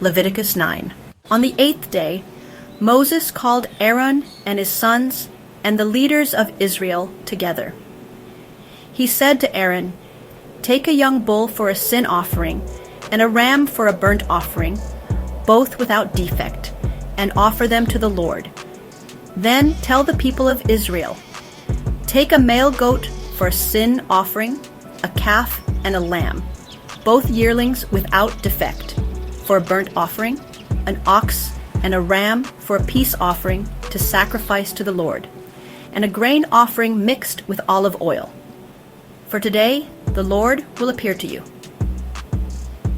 Leviticus 9. On the 8th day, Moses called Aaron and his sons and the leaders of Israel together. He said to Aaron, "Take a young bull for a sin offering and a ram for a burnt offering, both without defect, and offer them to the Lord. Then tell the people of Israel, take a male goat for a sin offering, a calf and a lamb, both yearlings without defect, for a burnt offering, an ox and a ram for a peace offering to sacrifice to the Lord, and a grain offering mixed with olive oil. For today the Lord will appear to you."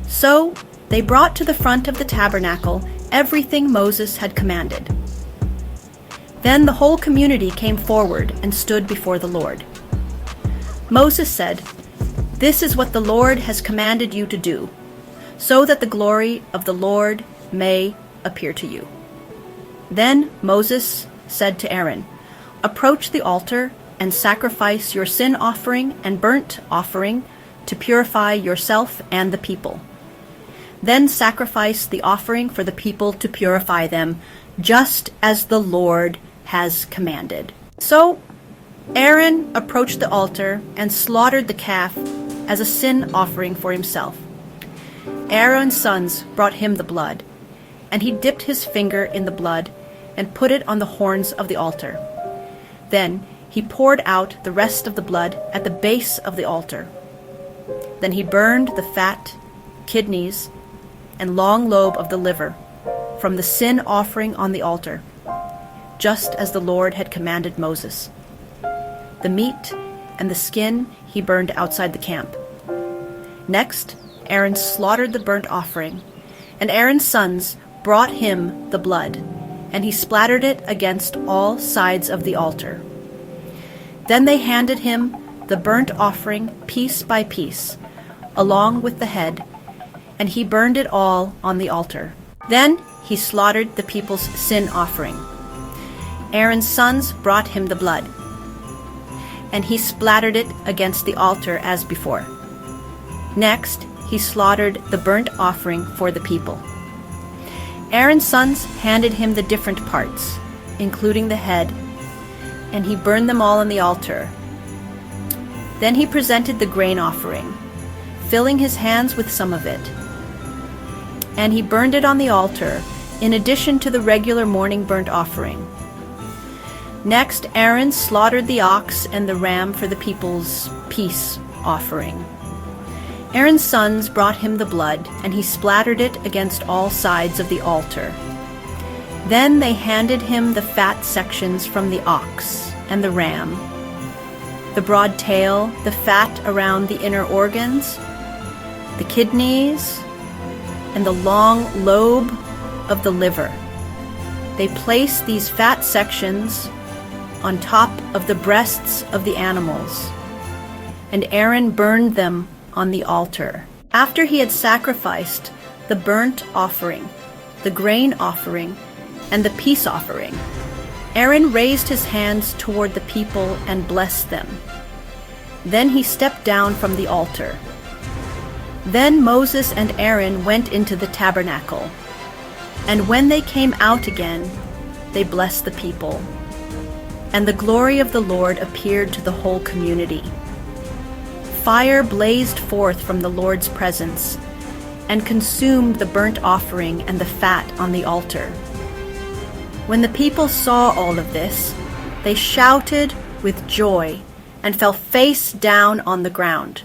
So they brought to the front of the tabernacle everything Moses had commanded. Then the whole community came forward and stood before the Lord. Moses said, "This is what the Lord has commanded you to do, so that the glory of the Lord may appear to you." Then Moses said to Aaron, "Approach the altar and sacrifice your sin offering and burnt offering to purify yourself and the people. Then sacrifice the offering for the people to purify them, just as the Lord has commanded." So Aaron approached the altar and slaughtered the calf as a sin offering for himself. Aaron's sons brought him the blood, and he dipped his finger in the blood and put it on the horns of the altar. Then he poured out the rest of the blood at the base of the altar. Then he burned the fat, kidneys, and long lobe of the liver from the sin offering on the altar, just as the Lord had commanded Moses. The meat and the skin he burned outside the camp. Next, Aaron slaughtered the burnt offering, and Aaron's sons brought him the blood, and he splattered it against all sides of the altar. Then they handed him the burnt offering piece by piece, along with the head, and he burned it all on the altar. Then he slaughtered the people's sin offering. Aaron's sons brought him the blood, and he splattered it against the altar as before. Next, he slaughtered the burnt offering for the people. Aaron's sons handed him the different parts, including the head, and he burned them all on the altar. Then he presented the grain offering, filling his hands with some of it. And he burned it on the altar, in addition to the regular morning burnt offering. Next, Aaron slaughtered the ox and the ram for the people's peace offering. Aaron's sons brought him the blood, and he splattered it against all sides of the altar. Then they handed him the fat sections from the ox and the ram, the broad tail, the fat around the inner organs, the kidneys, and the long lobe of the liver. They placed these fat sections on top of the breasts of the animals, and Aaron burned them on the altar. After he had sacrificed the burnt offering, the grain offering, and the peace offering, Aaron raised his hands toward the people and blessed them. Then he stepped down from the altar. Then Moses and Aaron went into the tabernacle, and when they came out again, they blessed the people. And the glory of the Lord appeared to the whole community. Fire blazed forth from the Lord's presence and consumed the burnt offering and the fat on the altar. When the people saw all of this, they shouted with joy and fell face down on the ground.